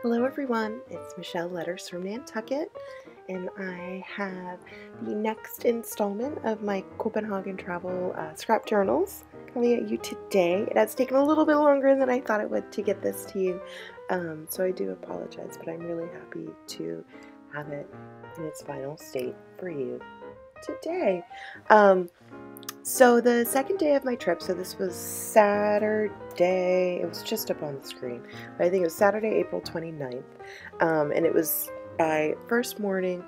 Hello everyone, it's Michelle Letters from Nantucket, and I have the next installment of my Copenhagen travel scrap journals coming at you today. It has taken a little bit longer than I thought it would to get this to you, so I do apologize, but I'm really happy to have it in its final state for you today. So the second day of my trip, so this was Saturday, it was just up on the screen, but I think it was Saturday, April 29th, and it was my first morning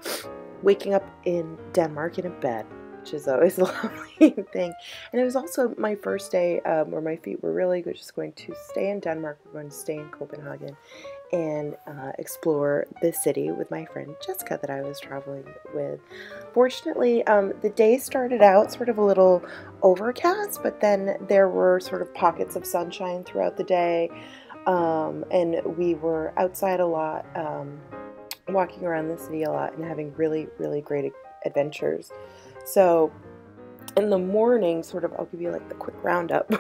waking up in Denmark in a bed, which is always a lovely thing, and it was also my first day where my feet were really just going to stay in Denmark. We're going to stay in Copenhagen and explore the city with my friend Jessica that I was traveling with. Fortunately, the day started out sort of a little overcast, but then there were sort of pockets of sunshine throughout the day, and we were outside a lot, walking around the city a lot and having really, really great adventures. So in the morning, sort of, I'll give you like the quick roundup.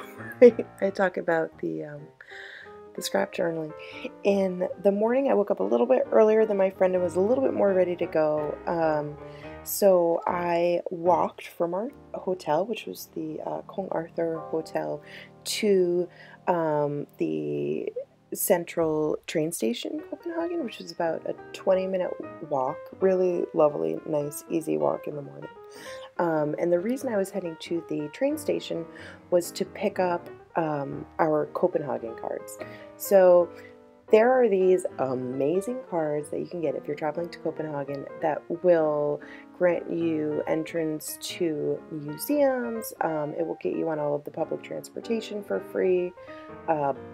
I talk about the scrap journaling. In the morning, I woke up a little bit earlier than my friend and was a little bit more ready to go. So I walked from our hotel, which was the Kong Arthur Hotel, to the central train station in Copenhagen, which was about a 20-minute walk. Really lovely, nice, easy walk in the morning. And the reason I was heading to the train station was to pick up our Copenhagen cards. So there are these amazing cards that you can get if you're traveling to Copenhagen that will grant you entrance to museums. It will get you on all of the public transportation for free,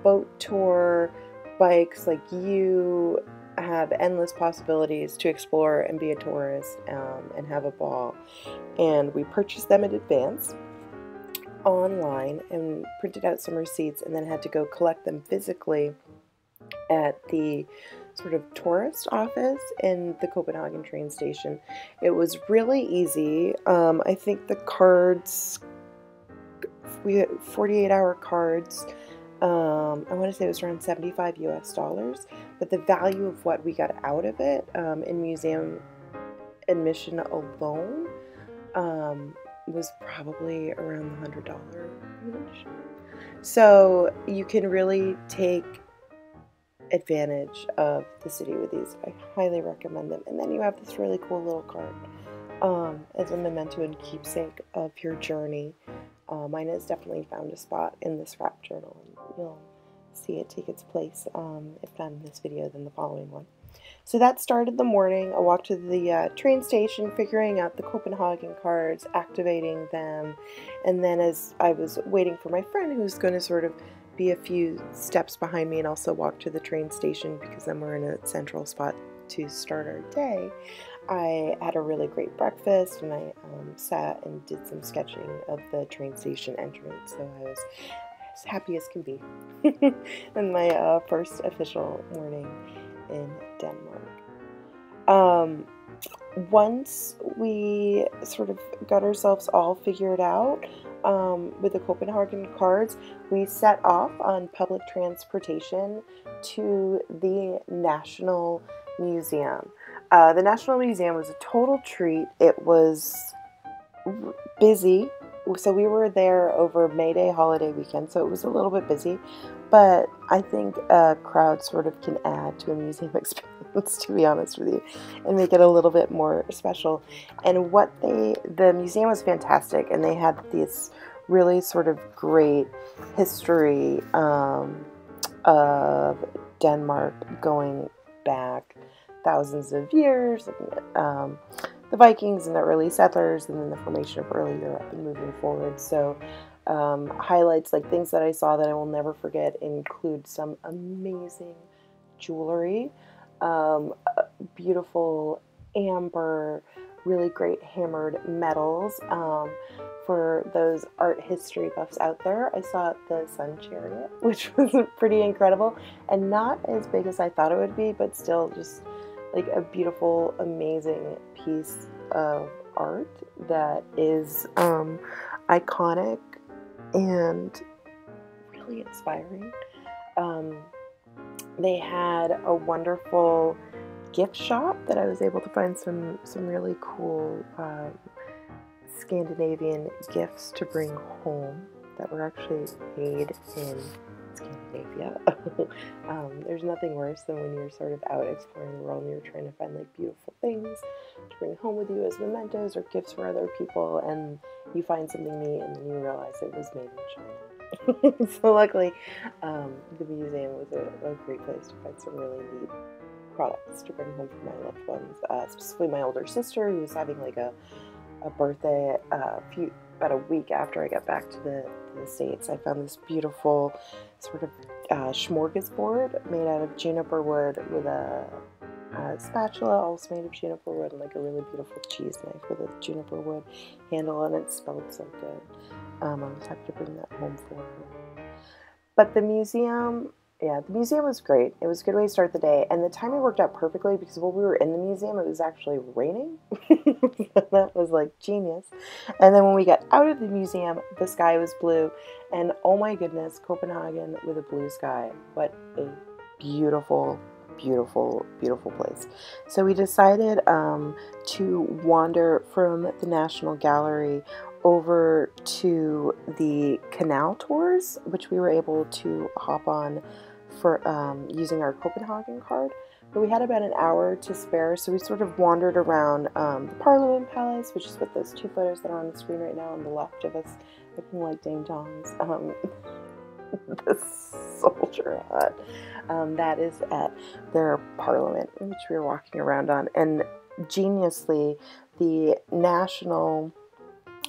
boat tour, bikes. Like, you have endless possibilities to explore and be a tourist and have a ball. And we purchased them in advance online and printed out some receipts, and then had to go collect them physically at the sort of tourist office in the Copenhagen train station. It was really easy. I think the cards, we had 48-hour cards. I want to say it was around $75 US, but the value of what we got out of it in museum admission alone was probably around the $100 range. So you can really take advantage of the city with these. I highly recommend them. And then you have this really cool little card as a memento and keepsake of your journey. Mine has definitely found a spot in the scrap journal, and you'll see it take its place, if not in this video, then the following one. So that started the morning. I walked to the train station, figuring out the Copenhagen cards, activating them, and then as I was waiting for my friend, who's going to sort of be a few steps behind me and also walk to the train station, because then we're in a central spot to start our day, I had a really great breakfast, and I sat and did some sketching of the train station entrance, so I was as happy as can be in my first official morning in Denmark. Once we sort of got ourselves all figured out with the Copenhagen cards, we set off on public transportation to the National Museum. The National Museum was a total treat. It was busy. So we were there over May Day holiday weekend, so it was a little bit busy, but I think a crowd sort of can add to a museum experience, to be honest with you, and make it a little bit more special. And the museum was fantastic, and they had this really sort of great history of Denmark going back thousands of years. The Vikings and the early settlers, and then the formation of early Europe and moving forward. So highlights, like things that I saw that I will never forget, include some amazing jewelry, beautiful amber, really great hammered metals. For those art history buffs out there, I saw the Sun Chariot, which was pretty incredible, and not as big as I thought it would be, but still just like a beautiful, amazing piece of art that is iconic and really inspiring. They had a wonderful gift shop that I was able to find some really cool Scandinavian gifts to bring home that were actually made in Scandinavia. There's nothing worse than when you're sort of out exploring the world and you're trying to find like beautiful things to bring home with you as mementos or gifts for other people, and you find something neat and then you realize it was made in China. So luckily, the museum was a great place to find some really neat products to bring home for my loved ones, specifically my older sister who was having like a birthday about a week after I got back to the States. I found this beautiful sort of smorgasbord made out of juniper wood with a spatula also made of juniper wood and like a really beautiful cheese knife with a juniper wood handle, and it smelled so good. I was happy to bring that home for her. But the museum was great. It was a good way to start the day, and the timing worked out perfectly because while we were in the museum, it was actually raining. That was like genius. And then when we got out of the museum, the sky was blue, and oh my goodness, Copenhagen with a blue sky. What a beautiful, beautiful, beautiful place. So we decided to wander from the National Gallery over to the canal tours, which we were able to hop on for using our Copenhagen card. But we had about an hour to spare, so we sort of wandered around the Parliament Palace, which is with those two photos that are on the screen right now on the left of us, looking like ding-dongs. The soldier hut. That is at their parliament, which we were walking around on. And geniusly, the National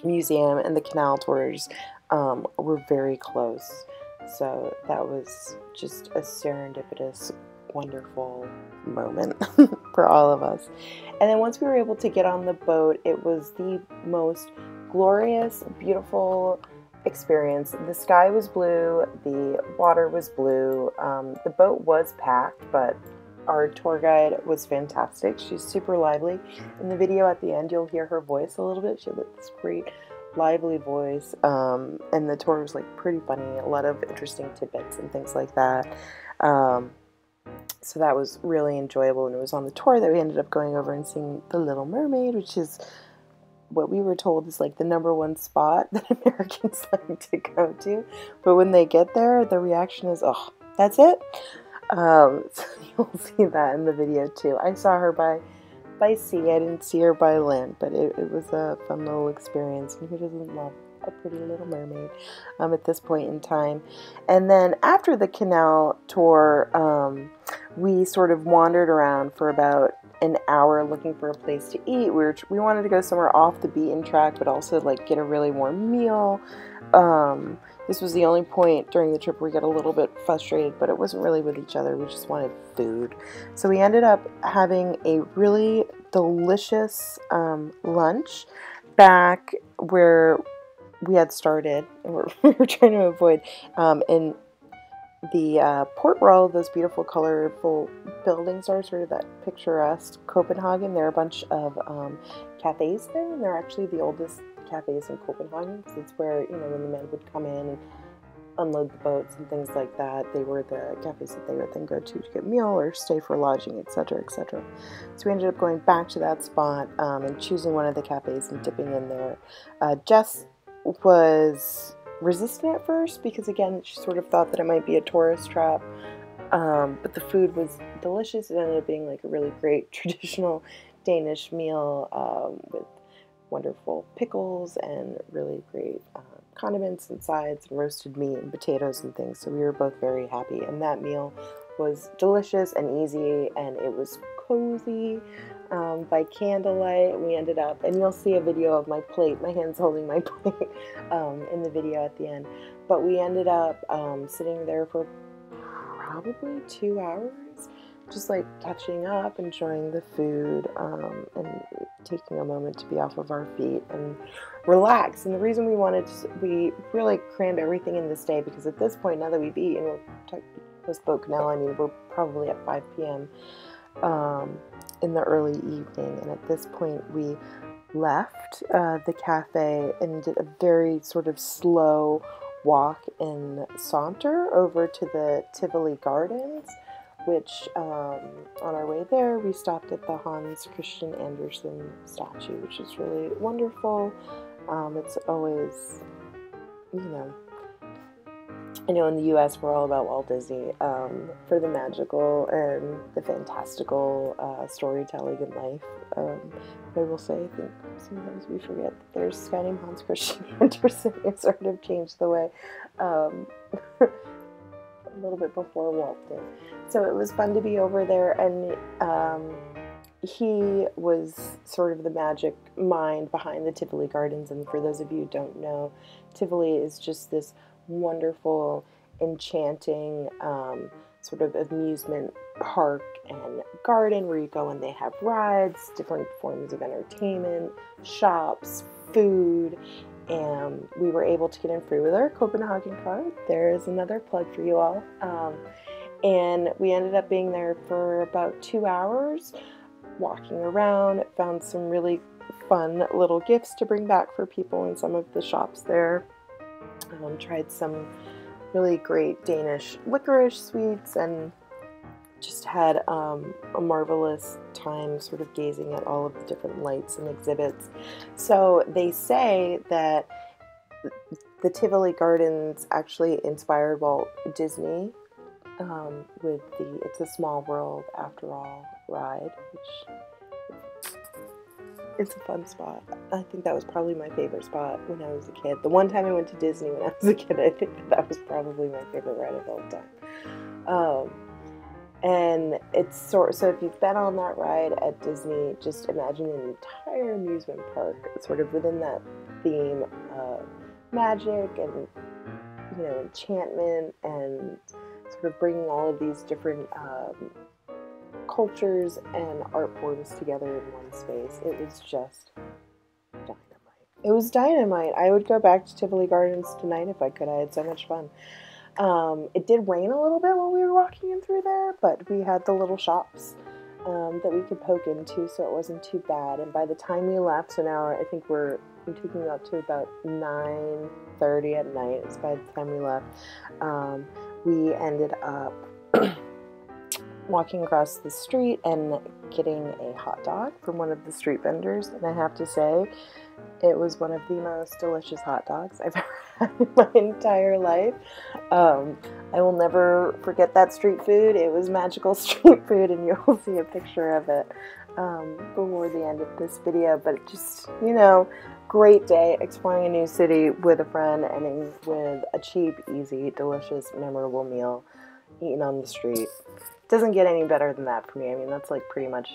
Museum and the canal tours were very close. So that was just a serendipitous, wonderful moment for all of us. And then once we were able to get on the boat, it was the most glorious, beautiful experience. The sky was blue, the water was blue, the boat was packed, but our tour guide was fantastic. She's super lively. In the video at the end, you'll hear her voice a little bit. She had this great lively voice, and the tour was like pretty funny, a lot of interesting tidbits and things like that. So that was really enjoyable, and it was on the tour that we ended up going over and seeing The Little Mermaid, which is what we were told is like the #1 spot that Americans like to go to. But when they get there, the reaction is, oh, that's it? So you'll see that in the video too. I saw her by sea. I didn't see her by land, but it was a fun little experience. And who doesn't love a pretty little mermaid at this point in time? And then after the canal tour, we sort of wandered around for about an hour looking for a place to eat. We wanted to go somewhere off the beaten track, but also like get a really warm meal. This was the only point during the trip where we got a little bit frustrated, but it wasn't really with each other. We just wanted food. So we ended up having a really delicious lunch back where we had started, and we were trying to avoid in the port where all of those beautiful, colorful buildings are, sort of that picturesque Copenhagen. There are a bunch of cafes there, and they're actually the oldest cafes in Copenhagen, because it's where, you know, when the men would come in and unload the boats and things like that, they were the cafes that they would then go to get meal or stay for lodging, etc., etc. So we ended up going back to that spot and choosing one of the cafes and dipping in there. Jess was resistant at first because, again, she sort of thought that it might be a tourist trap, but the food was delicious. It ended up being like a really great traditional Danish meal with wonderful pickles and really great condiments and sides and roasted meat and potatoes and things. So we were both very happy, and that meal was delicious and easy, and it was cozy by candlelight. We ended up, and you'll see a video of my plate, my hands holding my plate in the video at the end, but we ended up sitting there for probably 2 hours, just like catching up, enjoying the food, and taking a moment to be off of our feet and relax. And the reason we really crammed everything in this day, because at this point, now that we've eaten, we're post-boat now, I mean, we're probably at 5 p.m. In the early evening, and at this point we left the cafe and did a very sort of slow walk and saunter over to the Tivoli Gardens, which on our way there we stopped at the Hans Christian Andersen statue, which is really wonderful. It's always, you know, I know in the US we're all about Walt Disney for the magical and the fantastical storytelling in life. But I will say, I think sometimes we forget that there's a guy named Hans Christian Andersen who sort of changed the way a little bit before Walt did. So it was fun to be over there, and he was sort of the magic mind behind the Tivoli Gardens. And for those of you who don't know, Tivoli is just this wonderful, enchanting sort of amusement park and garden where you go and they have rides, different forms of entertainment, shops, food, and we were able to get in free with our Copenhagen card. There's another plug for you all. And we ended up being there for about 2 hours, walking around, found some really fun little gifts to bring back for people in some of the shops there. Tried some really great Danish licorice sweets and just had a marvelous time sort of gazing at all of the different lights and exhibits. So they say that the Tivoli Gardens actually inspired Walt Disney with the It's a Small World After All ride, which it's a fun spot. I think that was probably my favorite spot when I was a kid. The one time I went to Disney when I was a kid, I think that was probably my favorite ride of all time. And it's so if you've been on that ride at Disney, just imagine an entire amusement park sort of within that theme of magic and, you know, enchantment, and sort of bringing all of these different cultures and art forms together in one space. It was just dynamite. It was dynamite. I would go back to Tivoli Gardens tonight if I could. I had so much fun. It did rain a little bit while we were walking in through there, but we had the little shops that we could poke into, so it wasn't too bad. And by the time we left, so now I think we're taking you up to about 9:30 at night. It's by the time we left. We ended up walking across the street and getting a hot dog from one of the street vendors, and I have to say, it was one of the most delicious hot dogs I've ever had in my entire life. I will never forget that street food. It was magical street food, and you'll see a picture of it before the end of this video. But just, you know, great day exploring a new city with a friend, and with a cheap, easy, delicious, memorable meal eaten on the street. Doesn't get any better than that for me. I mean, that's like pretty much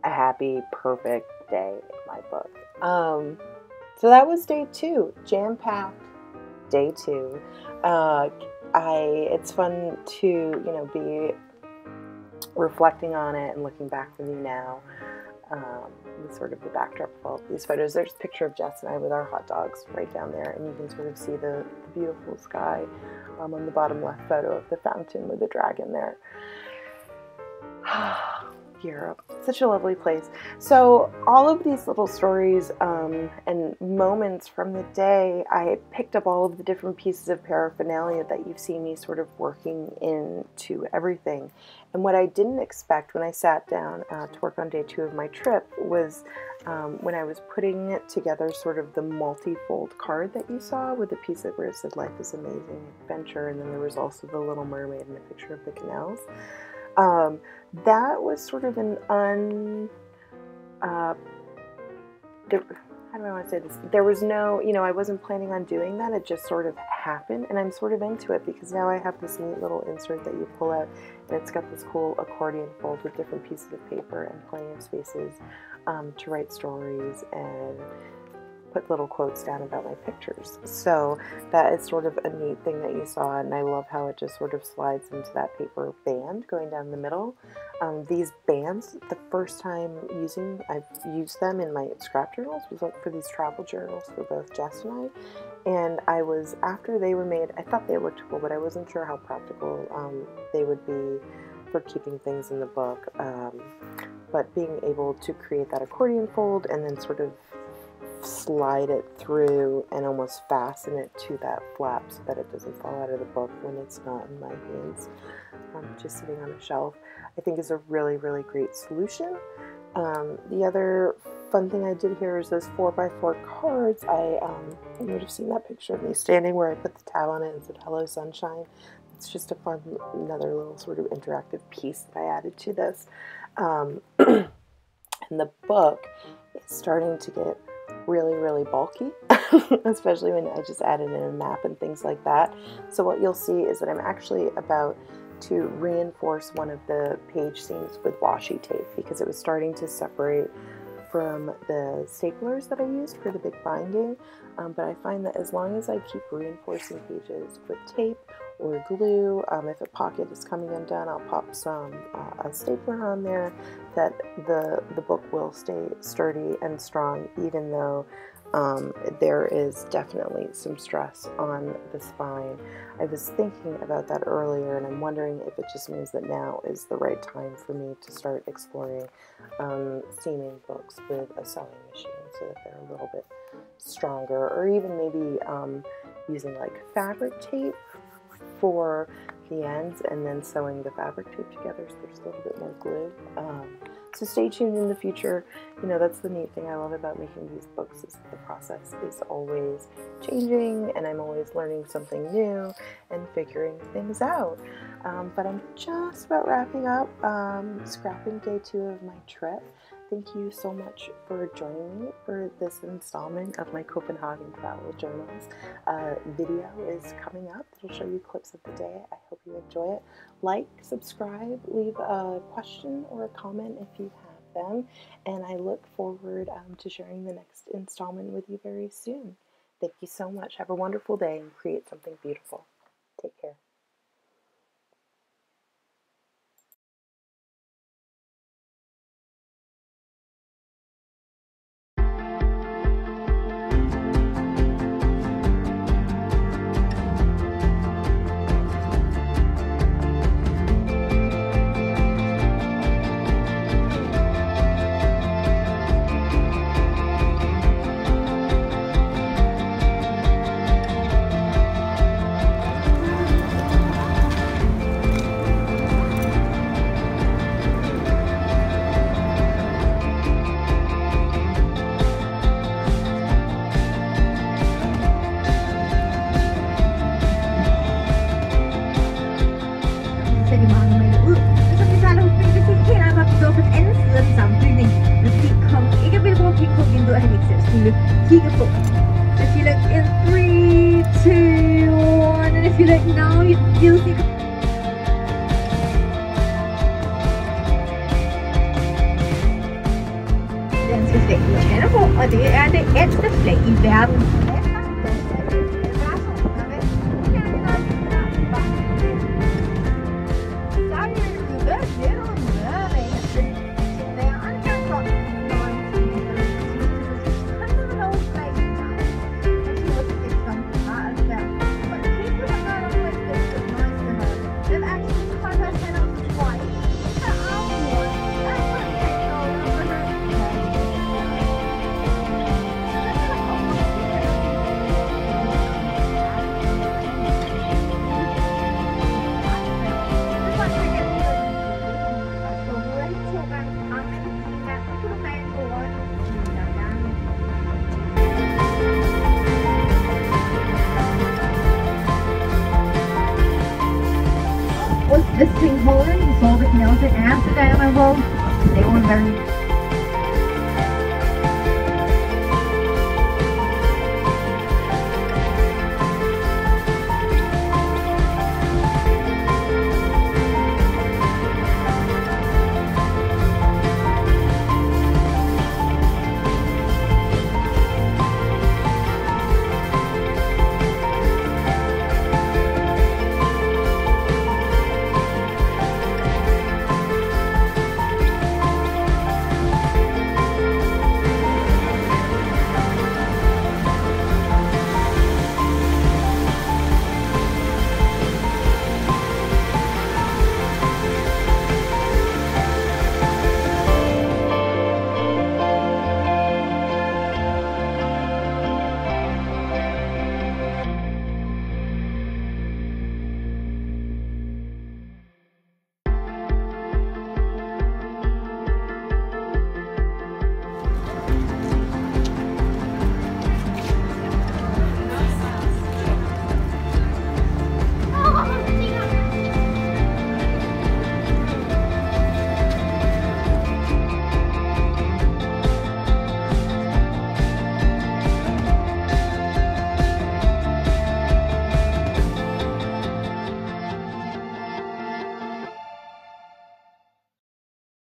a happy, perfect day in my book. So that was day 2, jam-packed day 2. It's fun to, you know, be reflecting on it and looking back with you now. With sort of the backdrop of all of these photos. There's a picture of Jess and I with our hot dogs right down there, and you can sort of see the beautiful sky on the bottom left photo of the fountain with the dragon there. Europe, such a lovely place. So all of these little stories and moments from the day, I picked up all of the different pieces of paraphernalia that you've seen me sort of working into everything. And what I didn't expect when I sat down to work on day 2 of my trip was when I was putting together sort of the multi-fold card that you saw with the piece where it said "Life is Amazing Adventure," and then there was also the Little Mermaid and a picture of the canals. That was sort of an how do I want to say this? There was no, you know, I wasn't planning on doing that. It just sort of happened, and I'm sort of into it because now I have this neat little insert that you pull out, and it's got this cool accordion fold with different pieces of paper and plenty of spaces to write stories and put little quotes down about my pictures. So that is sort of a neat thing that you saw, and I love how it just sort of slides into that paper band going down the middle. These bands, the first time I've used them in my scrap journals was for these travel journals for both Jess and I, and after they were made, I thought they looked cool, but I wasn't sure how practical they would be for keeping things in the book, but being able to create that accordion fold and then sort of slide it through and almost fasten it to that flap so that it doesn't fall out of the book when it's not in my hands. just sitting on a shelf, I think is a really, really great solution. The other fun thing I did here is those 4x4 cards. You would have seen that picture of me standing where I put the tab on it and said "Hello Sunshine." It's just a fun, another little sort of interactive piece that I added to this. And the book is starting to get really, really bulky, especially when I just added in a map and things like that. So what you'll see is that I'm actually about to reinforce one of the page seams with washi tape because it was starting to separate from the staplers that I used for the big binding. But I find that as long as I keep reinforcing pages with tape or glue, if a pocket is coming undone, I'll pop some a stapler on there, that the book will stay sturdy and strong, even though there is definitely some stress on the spine. I was thinking about that earlier, and I'm wondering if it just means that now is the right time for me to start exploring seaming books with a sewing machine so that they're a little bit stronger, or even maybe using like fabric tape for the ends and then sewing the fabric tape together so there's a little bit more glue. So stay tuned in the future. You know, that's the neat thing I love about making these books, is that the process is always changing and I'm always learning something new and figuring things out. But I'm just about wrapping up scrapping day 2 of my trip. Thank you so much for joining me for this installment of my Copenhagen travel journals. Video is coming up. It'll show you clips of the day. I hope you enjoy it. Like, subscribe, leave a question or a comment if you have them, and I look forward to sharing the next installment with you very soon. Thank you so much. Have a wonderful day and create something beautiful. Take care. De mange maler ud, og så hvis alle husker, hvis de helt op på den anden side af den samme bygning, men fordi kongen ikke ville bruge at kigge på vinduet, han ikke selv skulle kigge på. So if you look in 3, 2, 1, and if you look now, you'll see. Danske flag i Skanderborg, og det er det ældste flag i verden. Was visiting Holland, we saw it in Amsterdam, and well, they were very